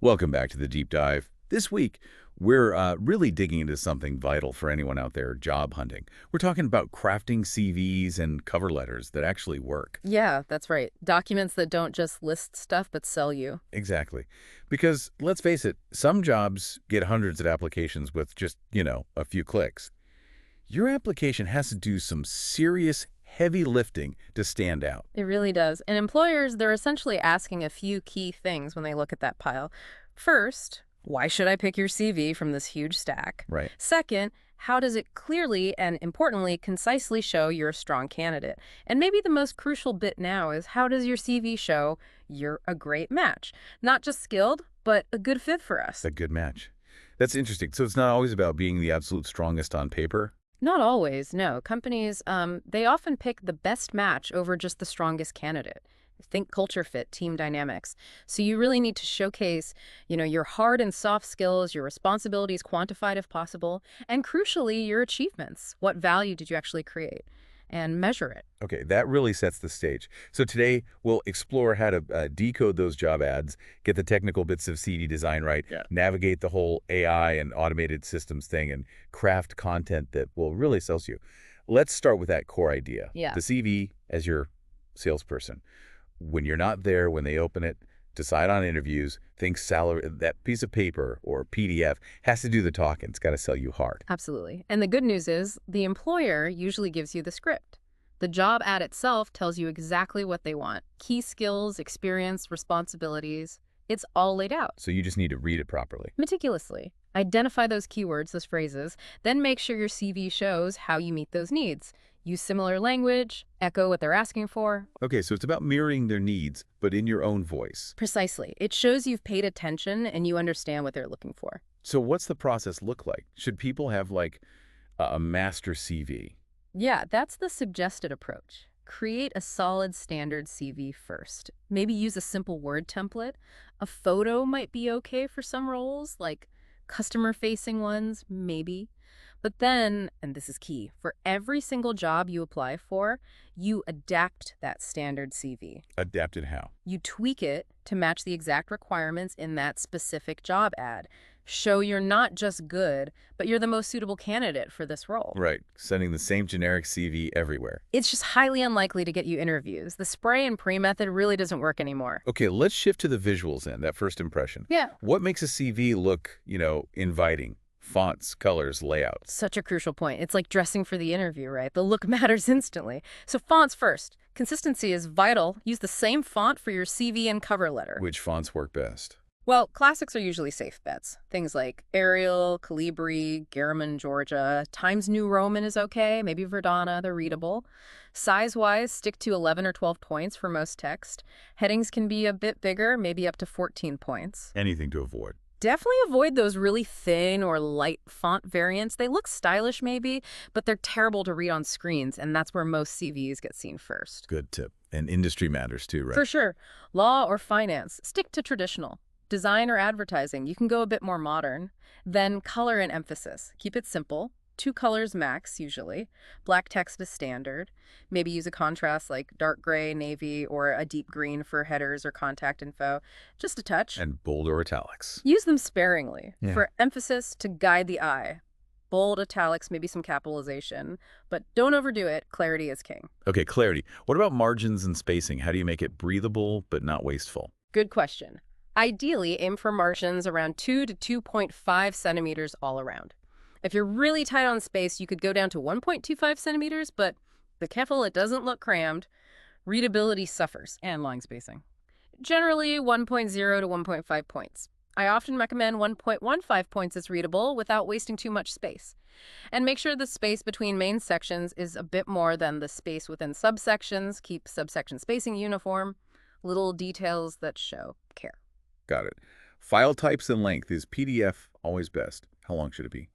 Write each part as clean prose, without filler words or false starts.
Welcome back to the Deep Dive. This week, we're really digging into something vital for anyone out there job hunting. We're talking about crafting CVs and cover letters that actually work. Yeah, that's right. Documents that don't just list stuff but sell you. Exactly. Because let's face it, some jobs get hundreds of applications with just, a few clicks. Your application has to do some serious heavy lifting to stand out. It really does. And employers, they're essentially asking a few key things when they look at that pile. First, why should I pick your CV from this huge stack? Right. Second, how does it clearly and importantly, concisely show you're a strong candidate? And maybe the most crucial bit now is how does your CV show you're a great match? Not just skilled, but a good fit for us. A good match. That's interesting. So it's not always about being the absolute strongest on paper? Not always, no. Companies, they often pick the best match over just the strongest candidate. Think culture fit, team dynamics. So you really need to showcase, your hard and soft skills, your responsibilities quantified if possible, and crucially, your achievements. What value did you actually create? And measure it. Okay, that really sets the stage. So today we'll explore how to decode those job ads, get the technical bits of CD design right, Yeah. navigate the whole AI and automated systems thing, and craft content that will really sell you. Let's start with that core idea. Yeah. The CV as your salesperson. When you're not there, when they open it, decide on interviews, think salary, that piece of paper or PDF has to do the talking. It's got to sell you hard. Absolutely. And the good news is the employer usually gives you the script. The job ad itself tells you exactly what they want. Key skills, experience, responsibilities. It's all laid out So you just need to read it properly. meticulously. Identify those keywords, those phrases, then make sure your CV shows how you meet those needs. Use similar language, echo what they're asking for. Okay, so it's about mirroring their needs, but in your own voice. Precisely. It shows you've paid attention and you understand what they're looking for. So what's the process look like? Should people have like a master CV? Yeah, that's the suggested approach. Create a solid standard CV first. Maybe use a simple Word template. A photo might be okay for some roles, like customer-facing ones, maybe. But then, and this is key, for every single job you apply for, you adapt that standard CV. Adapted how? You tweak it to match the exact requirements in that specific job ad. Show you're not just good, but you're the most suitable candidate for this role. Right, sending the same generic CV everywhere. It's just highly unlikely to get you interviews. The spray and pray method really doesn't work anymore. Okay, let's shift to the visuals then, that first impression. Yeah. What makes a CV look, inviting? Fonts, colors, layout. Such a crucial point. It's like dressing for the interview, right? The look matters instantly. So fonts first. Consistency is vital. Use the same font for your CV and cover letter. Which fonts work best? Well, classics are usually safe bets. Things like Arial, Calibri, Garamond, Georgia. Times New Roman is okay. Maybe Verdana, they're readable. Size-wise, stick to 11 or 12 points for most text. Headings can be a bit bigger, maybe up to 14 points. Anything to avoid. Definitely avoid those really thin or light font variants. They look stylish maybe, but they're terrible to read on screens, and that's where most CVs get seen first. Good tip. And industry matters too, right? For sure. Law or finance, stick to traditional. Design or advertising, you can go a bit more modern. Then color and emphasis. Keep it simple. 2 colors max, usually. Black text is standard. Maybe use a contrast like dark gray, navy, or a deep green for headers or contact info. Just a touch. And bold or italics. Use them sparingly Yeah. for emphasis to guide the eye. Bold, italics, maybe some capitalization. But don't overdo it. Clarity is king. Okay, clarity. What about margins and spacing? How do you make it breathable but not wasteful? Good question. Ideally, aim for margins around 2 to 2.5 centimeters all around. If you're really tight on space, you could go down to 1.25 centimeters, but be careful it doesn't look crammed. Readability suffers, and line spacing. Generally, 1.0 to 1.5 points. I often recommend 1.15 points is readable without wasting too much space. And make sure the space between main sections is a bit more than the space within subsections. Keep subsection spacing uniform. Little details that show care. Got it. File types and length. Is PDF always best? How long should it be?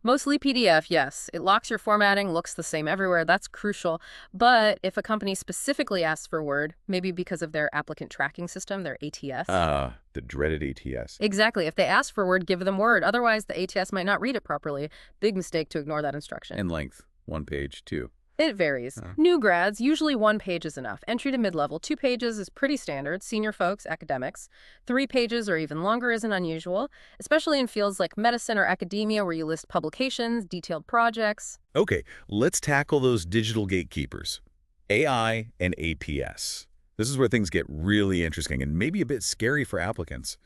Mostly PDF, yes. It locks your formatting, looks the same everywhere. That's crucial. But if a company specifically asks for Word, maybe because of their applicant tracking system, their ATS. The dreaded ATS. Exactly. If they ask for Word, give them Word. Otherwise, the ATS might not read it properly. Big mistake to ignore that instruction. And length. 1 page, 2. It varies. Huh. New grads, usually 1 page is enough. Entry to mid-level, 2 pages is pretty standard. Senior folks, academics, 3 pages or even longer isn't unusual, especially in fields like medicine or academia where you list publications, detailed projects. Okay, let's tackle those digital gatekeepers, AI and ATS. This is where things get really interesting and maybe a bit scary for applicants.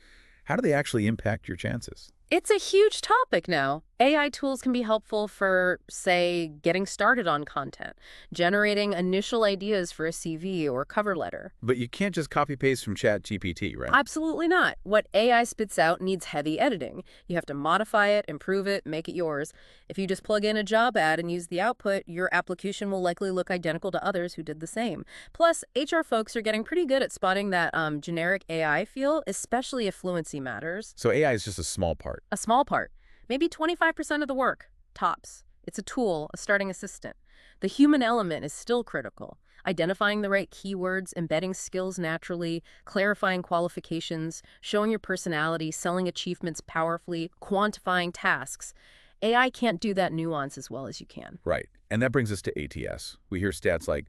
How do they actually impact your chances? It's a huge topic now. AI tools can be helpful for, say, getting started on content, generating initial ideas for a CV or cover letter. But you can't just copy-paste from ChatGPT, right? Absolutely not. What AI spits out needs heavy editing. You have to modify it, improve it, make it yours. If you just plug in a job ad and use the output, your application will likely look identical to others who did the same. Plus, HR folks are getting pretty good at spotting that generic AI feel, especially if fluency matters. So AI is just a small part. A small part, maybe 25% of the work, tops. It's a tool, a starting assistant. The human element is still critical. Identifying the right keywords, embedding skills naturally, clarifying qualifications, showing your personality, selling achievements powerfully, quantifying tasks. AI can't do that nuance as well as you can. Right. And that brings us to ATS. We hear stats like,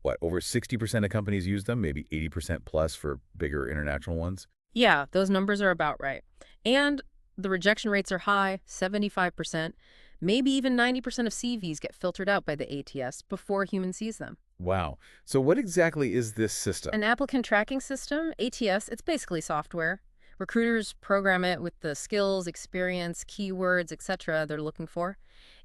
what, over 60% of companies use them, maybe 80% plus for bigger international ones? Yeah, those numbers are about right. And the rejection rates are high, 75%. Maybe even 90% of CVs get filtered out by the ATS before a human sees them. Wow. So what exactly is this system? An applicant tracking system, ATS, it's basically software. Recruiters program it with the skills, experience, keywords, etc. they're looking for.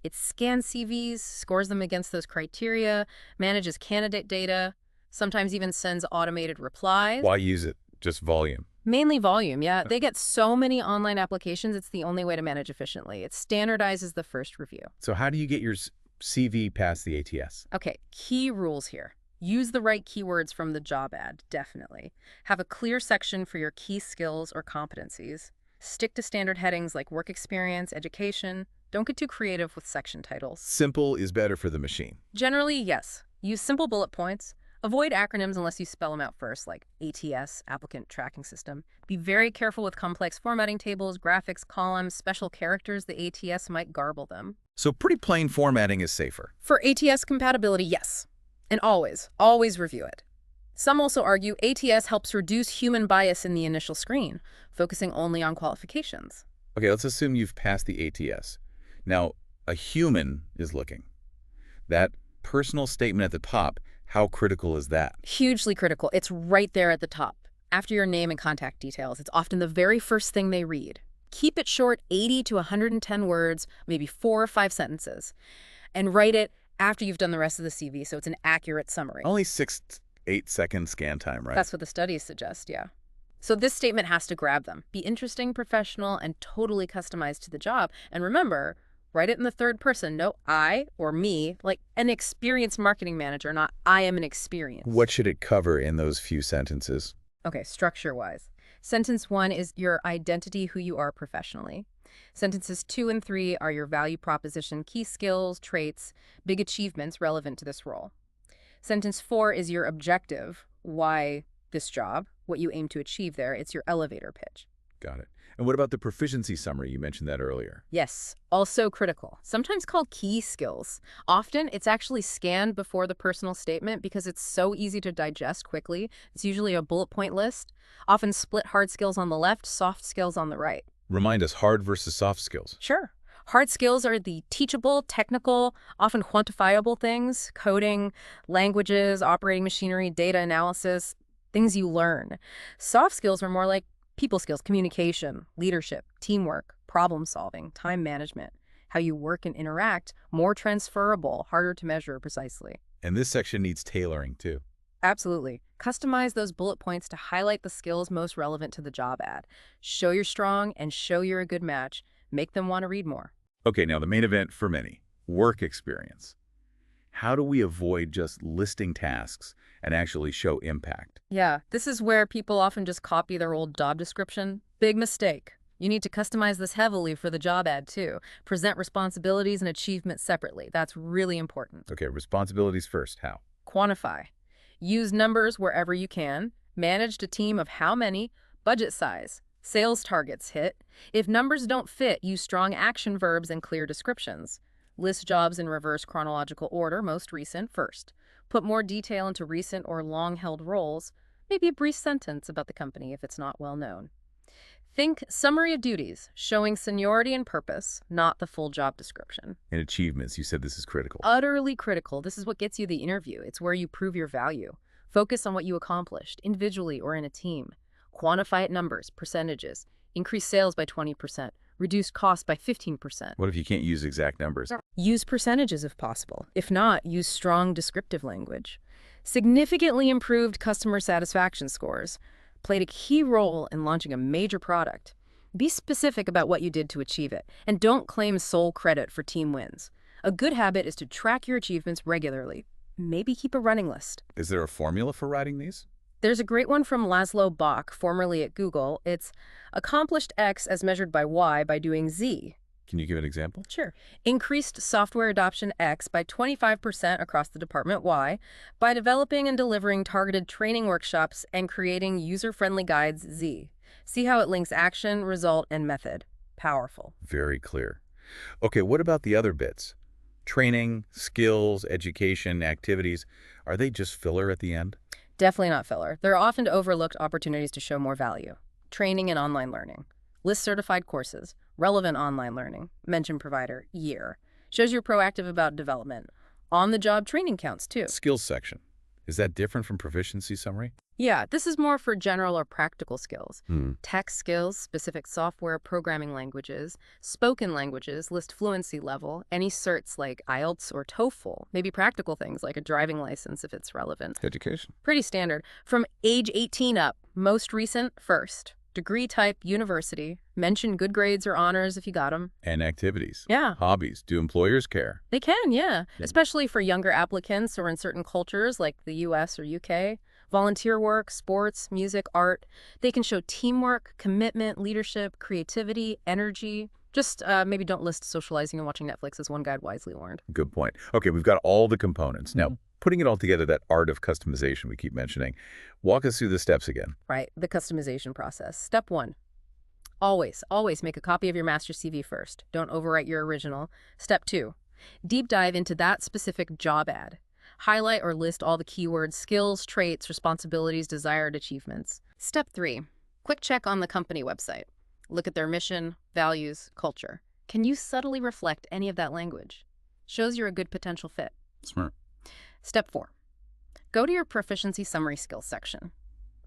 It scans CVs, scores them against those criteria, manages candidate data, sometimes even sends automated replies. Why use it? Just volume. Mainly volume, yeah. They get so many online applications, it's the only way to manage efficiently. It standardizes the first review. So how do you get your CV past the ATS? Okay, key rules here. Use the right keywords from the job ad, definitely. Have a clear section for your key skills or competencies. Stick to standard headings like work experience, education. Don't get too creative with section titles. Simple is better for the machine. Generally, yes. Use simple bullet points. Avoid acronyms unless you spell them out first, like ATS, Applicant Tracking System. Be very careful with complex formatting tables, graphics, columns, special characters. The ATS might garble them. So pretty plain formatting is safer. For ATS compatibility, yes. And always review it. Some also argue ATS helps reduce human bias in the initial screen, focusing only on qualifications. Okay, let's assume you've passed the ATS. Now, a human is looking. That personal statement at the top, how critical is that? Hugely critical. It's right there at the top. After your name and contact details, it's often the very first thing they read. Keep it short, 80 to 110 words, maybe 4 or 5 sentences. And write it after you've done the rest of the CV, so it's an accurate summary. Only 6 to 8 second scan time, right? That's what the studies suggest, yeah. So this statement has to grab them. Be interesting, professional, and totally customized to the job. And remember, write it in the third person. No I or me, like an experienced marketing manager, not I am an experience. What should it cover in those few sentences? Okay, structure-wise. Sentence 1 is your identity, who you are professionally. Sentences 2 and 3 are your value proposition, key skills, traits, big achievements relevant to this role. Sentence 4 is your objective, why this job, what you aim to achieve there. It's your elevator pitch. Got it. And what about the proficiency summary? You mentioned that earlier. Yes, also critical, sometimes called key skills. Often, it's actually scanned before the personal statement because it's so easy to digest quickly. It's usually a bullet point list, often split hard skills on the left, soft skills on the right. Remind us, hard versus soft skills. Sure. Hard skills are the teachable, technical, often quantifiable things, coding, languages, operating machinery, data analysis, things you learn. Soft skills are more like people skills, communication, leadership, teamwork, problem solving, time management, how you work and interact, more transferable, harder to measure precisely. And this section needs tailoring, too. Absolutely. Customize those bullet points to highlight the skills most relevant to the job ad. Show you're strong and show you're a good match. Make them want to read more. Okay, now the main event for many, work experience. How do we avoid just listing tasks and actually show impact? Yeah, this is where people often just copy their old job description. Big mistake. You need to customize this heavily for the job ad, too. Present responsibilities and achievements separately. That's really important. Okay, responsibilities first. How? Quantify. Use numbers wherever you can. Manage a team of how many, budget size, sales targets hit. If numbers don't fit, use strong action verbs and clear descriptions. List jobs in reverse chronological order, most recent first. Put more detail into recent or long-held roles, maybe a brief sentence about the company if it's not well known. Think summary of duties, showing seniority and purpose, not the full job description. And achievements, you said this is critical. Utterly critical. This is what gets you the interview. It's where you prove your value. Focus on what you accomplished, individually or in a team. Quantify it numbers, percentages. Increase sales by 20%. Reduce costs by 15%. What if you can't use exact numbers? Use percentages if possible. If not, use strong descriptive language. Significantly improved customer satisfaction scores. Played a key role in launching a major product. Be specific about what you did to achieve it, and don't claim sole credit for team wins. A good habit is to track your achievements regularly. Maybe keep a running list. Is there a formula for writing these? There's a great one from Laszlo Bock, formerly at Google. It's accomplished X as measured by Y by doing Z. Can you give an example? Sure. Increased software adoption X by 25% across the department Y by developing and delivering targeted training workshops and creating user-friendly guides Z. See how it links action, result, and method. Powerful. Very clear. Okay, what about the other bits? Training, skills, education, activities. Are they just filler at the end? Definitely not filler. There are often overlooked opportunities to show more value. Training and online learning. List certified courses. Relevant online learning. Mention provider. Year. Shows you're proactive about development. On-the-job training counts, too. Skills section. Is that different from proficiency summary? Yeah, this is more for general or practical skills. Tech skills, specific software programming languages, spoken languages, list fluency level, any certs like IELTS or TOEFL, maybe practical things like a driving license if it's relevant. Education. Pretty standard. From age 18 up, most recent, first. Degree type, university. Mention good grades or honors if you got them. And activities. Yeah. Hobbies. Do employers care? They can, yeah. Especially for younger applicants or in certain cultures like the US or UK. Volunteer work, sports, music, art. They can show teamwork, commitment, leadership, creativity, energy. Just maybe don't list socializing and watching Netflix, as one guide wisely warned. Good point. Okay, we've got all the components. Now, putting it all together, that art of customization we keep mentioning. Walk us through the steps again. Right, the customization process. Step 1. Always make a copy of your master CV first. Don't overwrite your original. Step 2. Deep dive into that specific job ad. Highlight or list all the keywords, skills, traits, responsibilities, desired achievements. Step 3. Quick check on the company website. Look at their mission, values, culture. Can you subtly reflect any of that language? Shows you're a good potential fit. Smart. Step 4. Go to your proficiency summary skills section.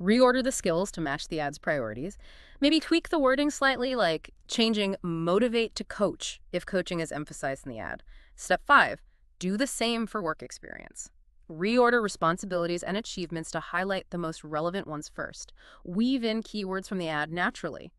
Reorder the skills to match the ad's priorities. Maybe tweak the wording slightly, like changing motivate to coach if coaching is emphasized in the ad. Step 5. Do the same for work experience. Reorder responsibilities and achievements to highlight the most relevant ones first. Weave in keywords from the ad naturally.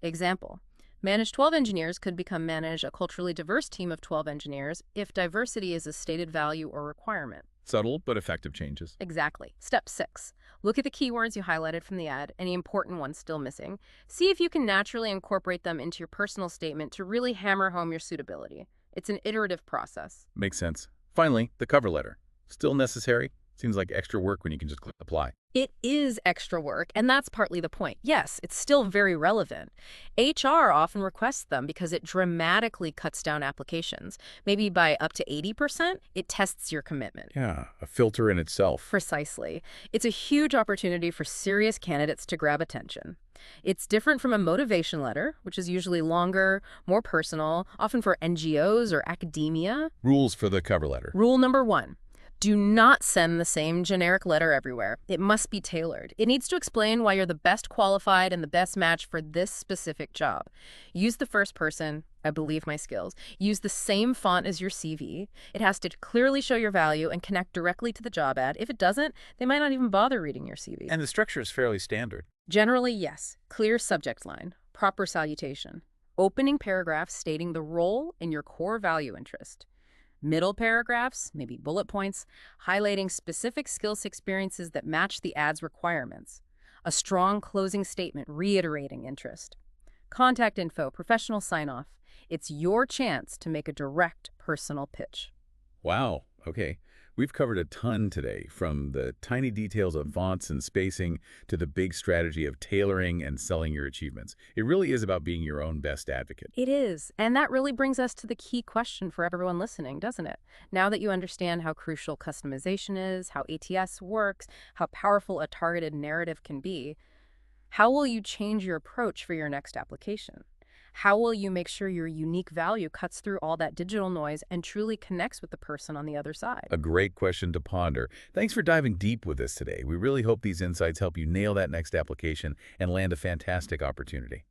Example, manage 12 engineers could become manage a culturally diverse team of 12 engineers if diversity is a stated value or requirement. Subtle but effective changes. Exactly. Step 6. Look at the keywords you highlighted from the ad, any important ones still missing. See if you can naturally incorporate them into your personal statement to really hammer home your suitability. It's an iterative process. Makes sense. Finally, the cover letter. Still necessary? Seems like extra work when you can just click apply. It is extra work, and that's partly the point. Yes, it's still very relevant. HR often requests them because it dramatically cuts down applications. Maybe by up to 80%, it tests your commitment. Yeah, a filter in itself. Precisely. It's a huge opportunity for serious candidates to grab attention. It's different from a motivation letter, which is usually longer, more personal, often for NGOs or academia. Rules for the cover letter. Rule number 1. Do not send the same generic letter everywhere. It must be tailored. It needs to explain why you're the best qualified and the best match for this specific job. Use the first person, I believe my skills. Use the same font as your CV. It has to clearly show your value and connect directly to the job ad. If it doesn't, they might not even bother reading your CV. And the structure is fairly standard. Generally, yes. Clear subject line, proper salutation, opening paragraph stating the role and your core value interest. Middle paragraphs, maybe bullet points, highlighting specific skills experiences that match the ad's requirements. A strong closing statement reiterating interest. Contact info, professional sign-off. It's your chance to make a direct personal pitch. Wow. Okay. We've covered a ton today, from the tiny details of fonts and spacing to the big strategy of tailoring and selling your achievements. It really is about being your own best advocate. It is. And that really brings us to the key question for everyone listening, doesn't it? Now that you understand how crucial customization is, how ATS works, how powerful a targeted narrative can be, how will you change your approach for your next application? How will you make sure your unique value cuts through all that digital noise and truly connects with the person on the other side? A great question to ponder. Thanks for diving deep with us today. We really hope these insights help you nail that next application and land a fantastic opportunity.